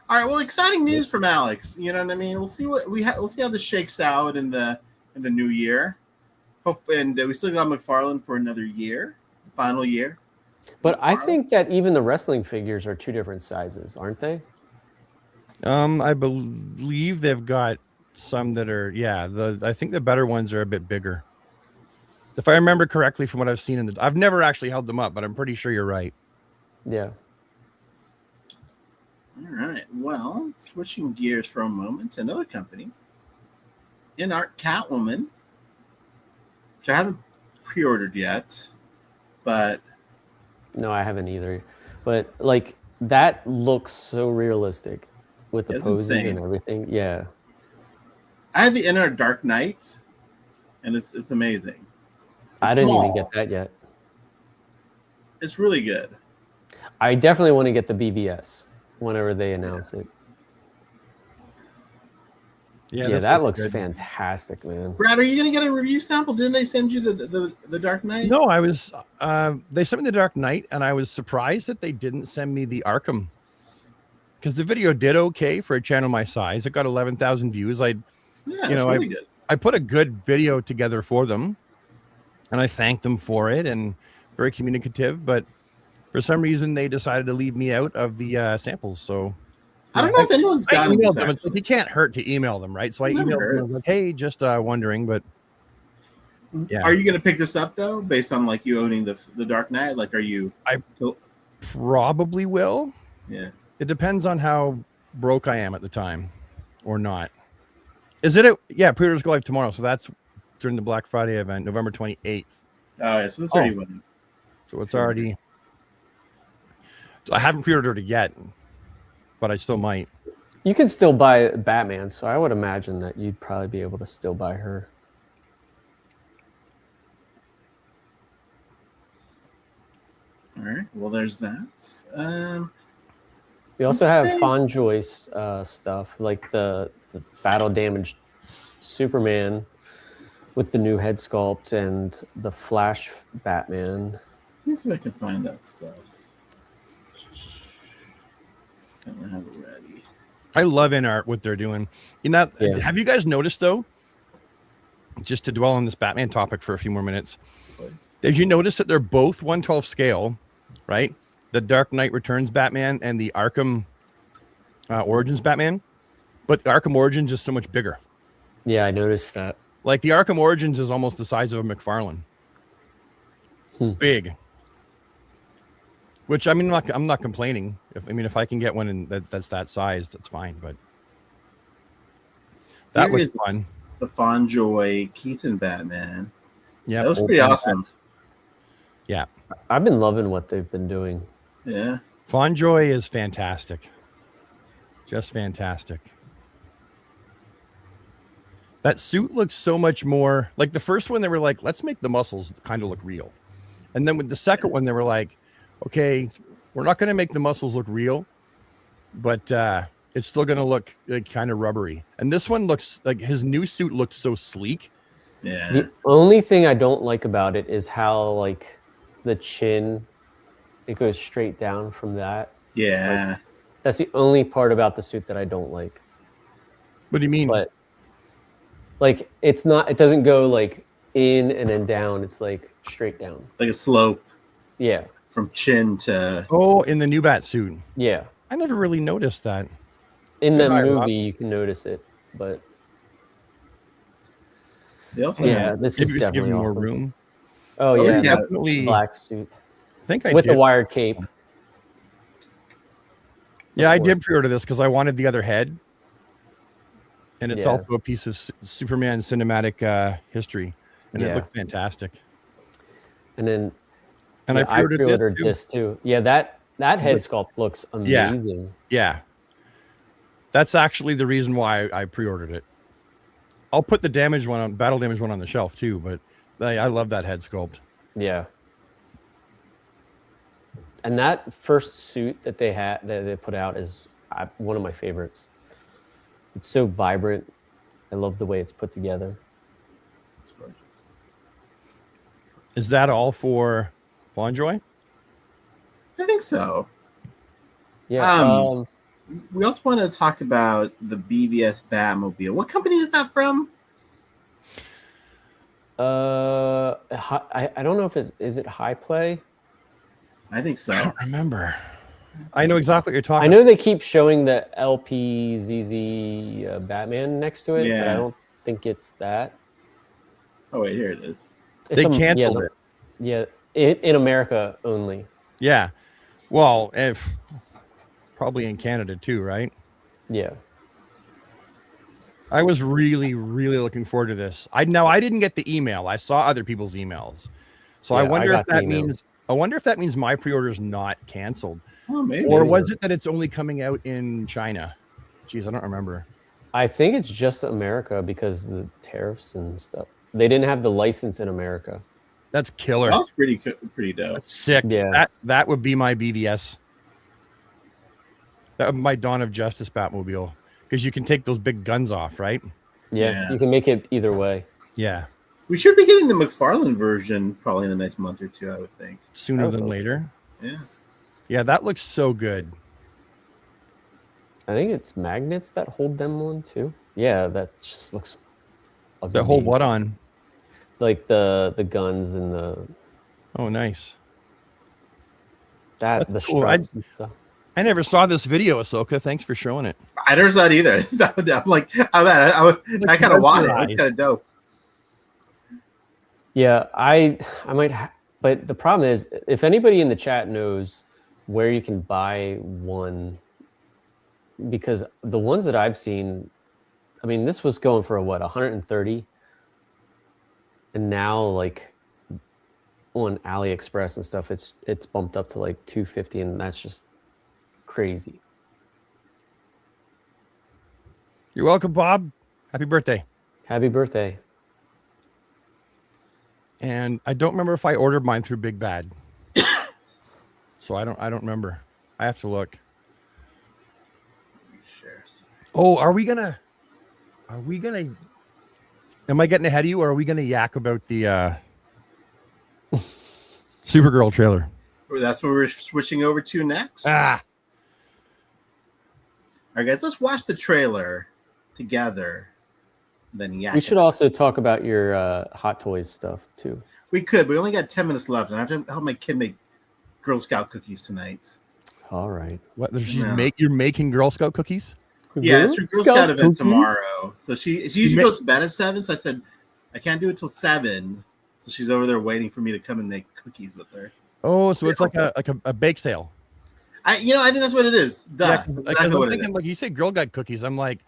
All right. Well, exciting news from Alex. You know what I mean? We'll see what we'll see how this shakes out in the new year. And we still got McFarlane for another year, the final year. But I think that even the wrestling figures are 2 different sizes, aren't they? I believe they've got some that are, I think the better ones are a bit bigger. If I remember correctly from what I've seen I've never actually held them up, but I'm pretty sure you're right. Yeah. All right. Well, switching gears for a moment to another company. In Art Catwoman, which I haven't pre-ordered yet, but no, I haven't either. But like that looks so realistic with the poses and everything. Yeah. I had the Inner Dark Knight, and it's amazing. I didn't even get that yet. It's really good. I definitely want to get the BVS whenever they announce it. Yeah, that looks fantastic, man. Brad, are you gonna get a review sample? Didn't they send you the Dark Knight? No, I was. They sent me the Dark Knight, and I was surprised that they didn't send me the Arkham, because the video did okay for a channel my size. It got 11,000 views. Really good. I put a good video together for them, and I thanked them for it, and very communicative. But for some reason, they decided to leave me out of the samples. So. I don't know if anyone's got them. It can't hurt to email them, right? So I emailed them like, hey, just wondering, but yeah. Are you going to pick this up though, based on like you owning the Dark Knight? Like, are you? I probably will. Yeah. It depends on how broke I am at the time, or not. Is it? Pre-orders go live tomorrow, so that's during the Black Friday event, November 28th. Oh, yeah. So that's already winning. So it's already. So I haven't pre-ordered it yet. But I still might. You can still buy Batman, so I would imagine that you'd probably be able to still buy her. All right. Well, there's that. We also have Fonjoy's stuff, like the battle damaged Superman with the new head sculpt and the Flash Batman. Let me see if I can find that stuff. I have it ready. I love InArt what they're doing. Have you guys noticed though? Just to dwell on this Batman topic for a few more minutes. Did you notice that they're both 1/12 scale, right? The Dark Knight Returns Batman and the Arkham Origins Batman, but the Arkham Origins is so much bigger. Yeah, I noticed that. Like the Arkham Origins is almost the size of a McFarlane. Big. Which I mean, I'm not complaining. If I can get one and that's that size, that's fine. But that was fun. The Fonjoy Keaton Batman. Yeah, that was pretty awesome. Yeah, I've been loving what they've been doing. Yeah, Fonjoy is fantastic. Just fantastic. That suit looks so much more like the first one. They were like, let's make the muscles kind of look real, and then with the second one, they were like, okay, we're not going to make the muscles look real, but it's still going to look like kind of rubbery. And this one looks like his new suit looks so sleek. Yeah. The only thing I don't like about it is how like the chin, it goes straight down from that. Yeah. Like, that's the only part about the suit that I don't like. What do you mean? But like it doesn't go like in and then down. It's like straight down. Like a slope. Yeah. From chin to... Oh, in the new bat suit. Yeah. I never really noticed that. In the movie, you can notice it, but... This is definitely awesome. More room. Oh, yeah. Definitely. Black suit. I think with the wired cape. Yeah, I did pre-order this because I wanted the other head. And it's also a piece of Superman cinematic history. And it looked fantastic. And then And Yeah, I pre-ordered this too. Yeah, that head sculpt looks amazing. Yeah. That's actually the reason why I pre-ordered it. I'll put the battle damage one on the shelf too, but I love that head sculpt. Yeah. And that first suit that they put out is one of my favorites. It's so vibrant. I love the way it's put together. It's gorgeous. Is that all for Fawnjoy? I think so. Yeah. We also want to talk about the BVS Batmobile. What company is that from? I don't know if is it High Play? I think so. I don't remember. I know exactly what you're talking I know they keep showing the LPZZ Batman next to it, but I don't think it's that. Oh, wait, here it is. They canceled it. Yeah, in America only. Yeah. Well, probably in Canada too, right? Yeah. I was really, really looking forward to this. I didn't get the email. I saw other people's emails. So I wonder if that means my pre-order is not canceled. Oh, maybe. Or was it that it's only coming out in China? Jeez, I don't remember. I think it's just America because of the tariffs and stuff. They didn't have the license in America. That's killer. That's pretty dope. That's sick. Yeah. That would be my BVS. That would be my Dawn of Justice Batmobile. Because you can take those big guns off, right? Yeah, you can make it either way. Yeah. We should be getting the McFarlane version probably in the next month or two, I would think. Sooner than later. Yeah. Yeah, that looks so good. I think it's magnets that hold them on too. Yeah, that just looks amazing. That hold what on? Like the guns and the... Oh, nice. The cool. struts and stuff. I never saw this video, Ahsoka. Thanks for showing it. I never saw it either. I'm like, I kind of want it. It's kind of dope. Yeah, I might, but the problem is, if anybody in the chat knows where you can buy one, because the ones that I've seen, I mean, this was going for what, 130, and now like on AliExpress and stuff, it's bumped up to like 250, and that's just crazy. You're welcome, Bob. Happy birthday. Happy birthday. And I don't remember if I ordered mine through Big Bad. So I don't remember. I have to look. Oh, am I getting ahead of you, or are we gonna yak about the Supergirl trailer? That's what we're switching over to next. Ah. All right, guys, let's watch the trailer together. Then yak. We should also talk about your Hot Toys stuff too. We could, but we only got 10 minutes left, and I have to help my kid make Girl Scout cookies tonight. All right. What? You're making Girl Scout cookies? Yeah, it's her Girl Scout event tomorrow. So she usually goes to bed at 7. So I said I can't do it till 7. So she's over there waiting for me to come and make cookies with her. Oh, so it's like a bake sale. I think that's what it is. Duh. Yeah, exactly I'm thinking, like you say, Girl Guide cookies. I'm like,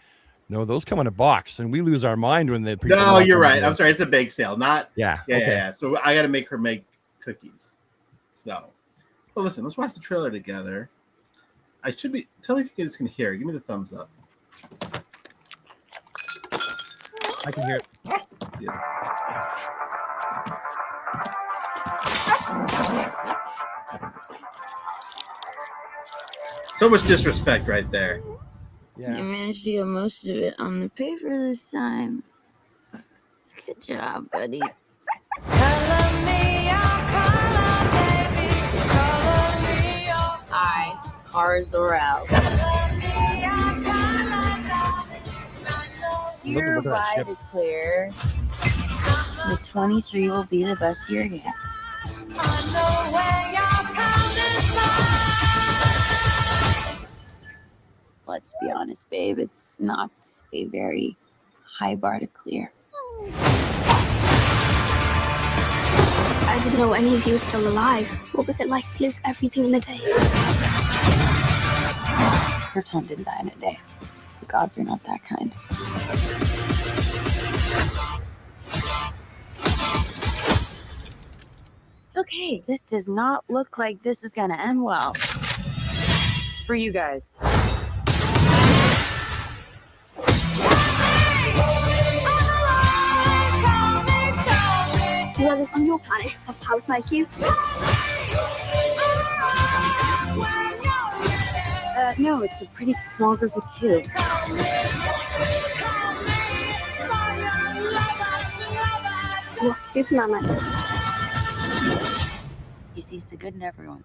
no, those come in a box, and we lose our mind when they. No, you're right. I'm sorry. It's a bake sale, not. Yeah. Yeah. So I got to make her make cookies. So, well, listen. Let's watch the trailer together. Tell me if you guys can hear. Give me the thumbs up. I can hear it. Yeah. So much disrespect right there. Yeah. I managed to get most of it on the paper this time. Good job, buddy. Cars are out. Your ride is clear. The 23 will be the best year yet. Let's be honest, babe. It's not a very high bar to clear. I didn't know any of you were still alive. What was it like to lose everything in a day? Berton didn't die in a day. The gods are not that kind. You're Okay, this does not look like this is gonna end well for you guys. Do you know this on your planet have powers like you? No, it's a pretty small group of two. What Superman like? He sees the good in everyone.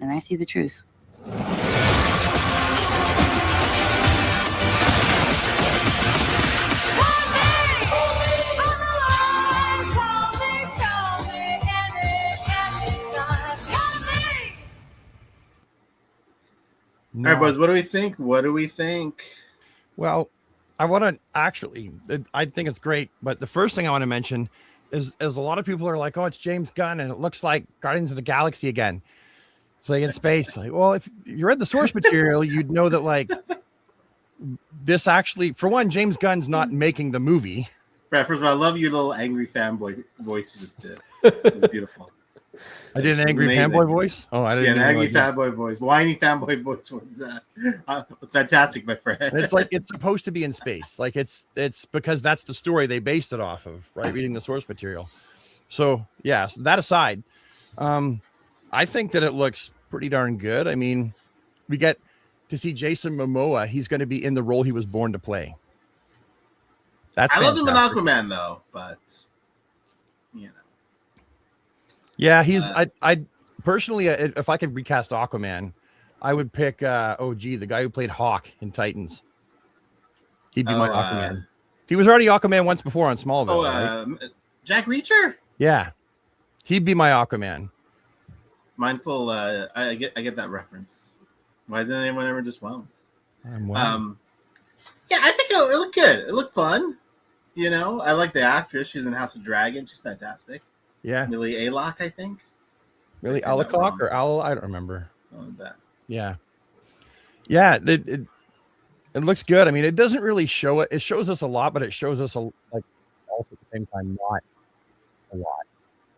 And I see the truth. All right, boys, what do we think? What do we think? Well, I want to actually, I think it's great. But the first thing I want to mention is a lot of people are like, oh, it's James Gunn and it looks like Guardians of the Galaxy again. It's like in space. Like, well, if you read the source material, you'd know that like this actually, for one, James Gunn's not making the movie. Brad, first of all, I love your little angry fanboy voice you just did. It was beautiful. I did an angry fanboy voice. Oh, I didn't. Yeah, an angry fanboy voice, whiny fanboy voice was fantastic, my friend. It's like it's supposed to be in space. Like it's because that's the story they based it off of, right? Reading the source material. So yeah, so that aside, I think that it looks pretty darn good. I mean, we get to see Jason Momoa. He's going to be in the role he was born to play. That's I loved him in fantastic. Aquaman though, but you know. Yeah, he's. I personally, if I could recast Aquaman, I would pick. The guy who played Hawk in Titans. He'd be my Aquaman. He was already Aquaman once before on Smallville. Right? Jack Reacher. Yeah, he'd be my Aquaman. Mindful. I get that reference. Why isn't anyone ever just whelmed? Yeah, I think it looked good. It looked fun. You know, I like the actress. She's in House of Dragon. She's fantastic. Yeah, Millie Alcock, I think. Millie Alcock or Owl? I don't remember. That. Yeah. It looks good. I mean, it doesn't really show it. It shows us a lot, but it shows us also at the same time not a lot.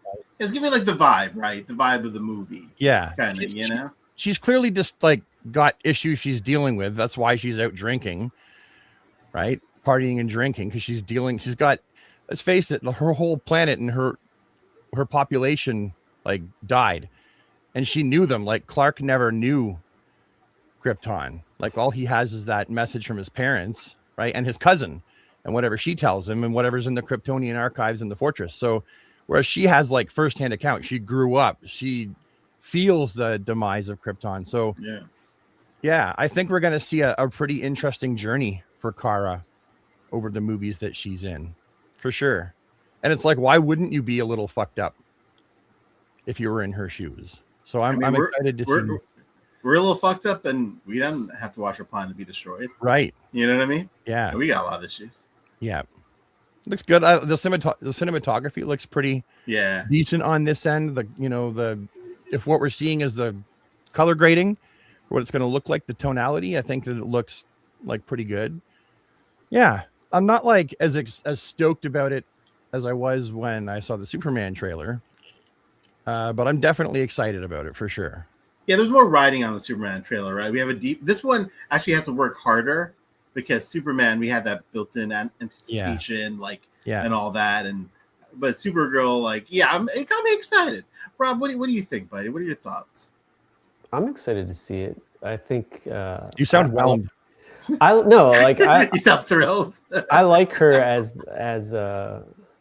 Right? It's giving like the vibe, right? The vibe of the movie. Yeah, kind of. You know, she's clearly just like got issues she's dealing with. That's why she's out drinking, right? Partying and drinking because she's got. Let's face it, her whole planet and her population like died, and she knew them. Like Clark never knew Krypton. Like all he has is that message from his parents, right, and his cousin, and whatever she tells him, and whatever's in the Kryptonian archives in the fortress. So, whereas she has like firsthand account, she grew up, she feels the demise of Krypton. So, yeah, I think we're gonna see a pretty interesting journey for Kara over the movies that she's in, for sure. And it's like, why wouldn't you be a little fucked up if you were in her shoes? So I'm excited to see. We're a little fucked up, and we don't have to watch our planet be destroyed. Right. You know what I mean? Yeah. We got a lot of issues. Yeah. Looks good. The cinematography looks pretty decent on this end. If what we're seeing is the color grading for what it's going to look like, the tonality, I think that it looks like pretty good. Yeah. I'm not like as stoked about it as I was when I saw the Superman trailer, but I'm definitely excited about it for sure. Yeah, there's more riding on the Superman trailer, right? We have this one actually has to work harder because Superman, we had that built-in anticipation, and all that, but Supergirl, it got me excited. Rob, what do you think, buddy? What are your thoughts? I'm excited to see it. I think you sound whelmed. You sound thrilled. I like her as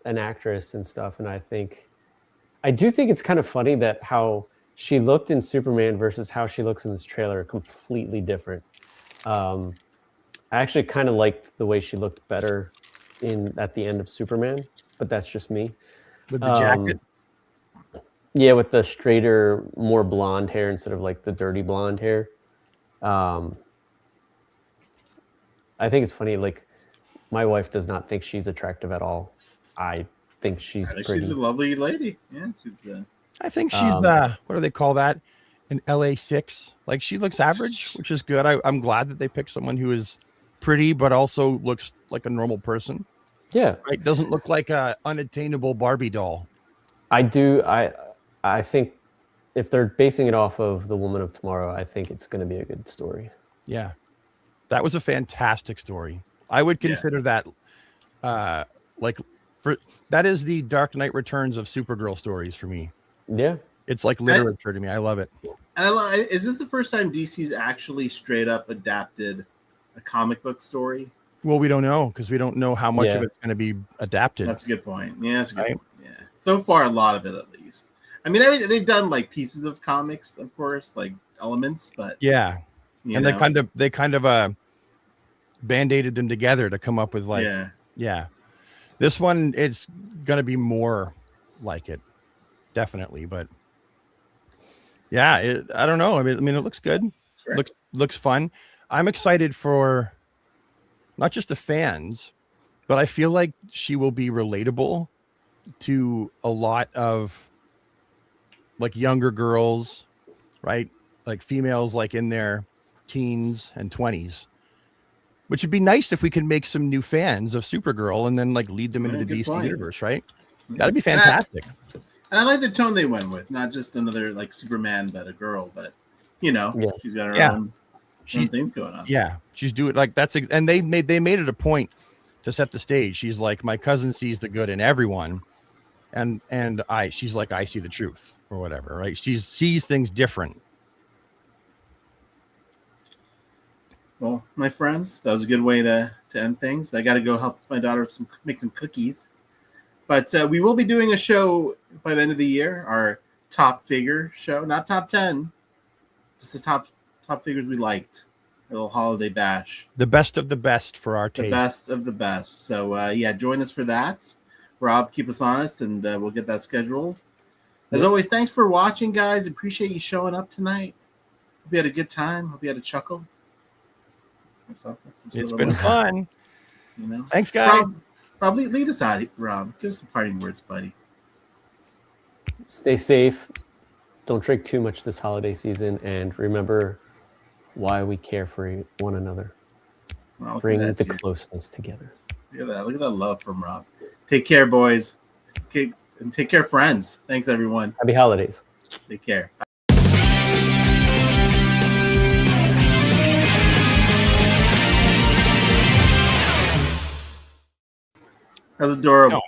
an actress and stuff, and I do think it's kind of funny that how she looked in Superman versus how she looks in this trailer are completely different. I actually kind of liked the way she looked better at the end of Superman, but that's just me. With the jacket? Yeah, with the straighter, more blonde hair instead of like the dirty blonde hair. I think it's funny, like my wife does not think she's attractive at all. I think she's pretty. She's a lovely lady. Yeah, I think she's what do they call that? An LA6. Like she looks average, which is good. I'm glad that they picked someone who is pretty but also looks like a normal person. Yeah. Right? Doesn't look like a unattainable Barbie doll. I do. I think if they're basing it off of The Woman of Tomorrow, I think it's going to be a good story. Yeah, that was a fantastic story. I would consider that like that is the Dark Knight Returns of Supergirl stories for me. Yeah, it's like literature to me. I love it. And is this the first time DC's actually straight up adapted a comic book story? Well, we don't know because we don't know how much of it's going to be adapted. That's a good point. Yeah, that's a good point. Yeah, so far a lot of it at least. I mean, they've done like pieces of comics, of course, like elements, but yeah, and they kind of band-aided them together to come up with like yeah. This one it's gonna be more like it, definitely. But yeah, I don't know. I mean, it looks good. Looks fun. I'm excited for not just the fans, but I feel like she will be relatable to a lot of like younger girls, right? Like females like in their teens and 20s, which would be nice if we could make some new fans of Supergirl and then like lead them into the DC universe, right? That'd be fantastic. And I like the tone they went with, not just another like Superman, but a girl, but she's got her own things going on. Yeah, she's doing like and they made it a point to set the stage. She's like, my cousin sees the good in everyone, and she's like, I see the truth or whatever, right? She sees things different. Well, my friends, that was a good way to end things. I got to go help my daughter make some cookies. But we will be doing a show by the end of the year, our top figure show, not top 10, just the top figures we liked. A little holiday bash. The best of the best for our taste. The best of the best. So, join us for that. Rob, keep us honest, and we'll get that scheduled. As always, thanks for watching, guys. Appreciate you showing up tonight. Hope you had a good time. Hope you had a chuckle. It's been fun. Thanks, guys. Rob, lead us out. Rob, give us some parting words, buddy. Stay safe. Don't drink too much this holiday season, and remember why we care for one another. Well, bring the closeness together. Look at that love from Rob. Take care, boys. Okay, and take care, friends. Thanks, everyone. Happy holidays. Take care. Bye. How's the door open?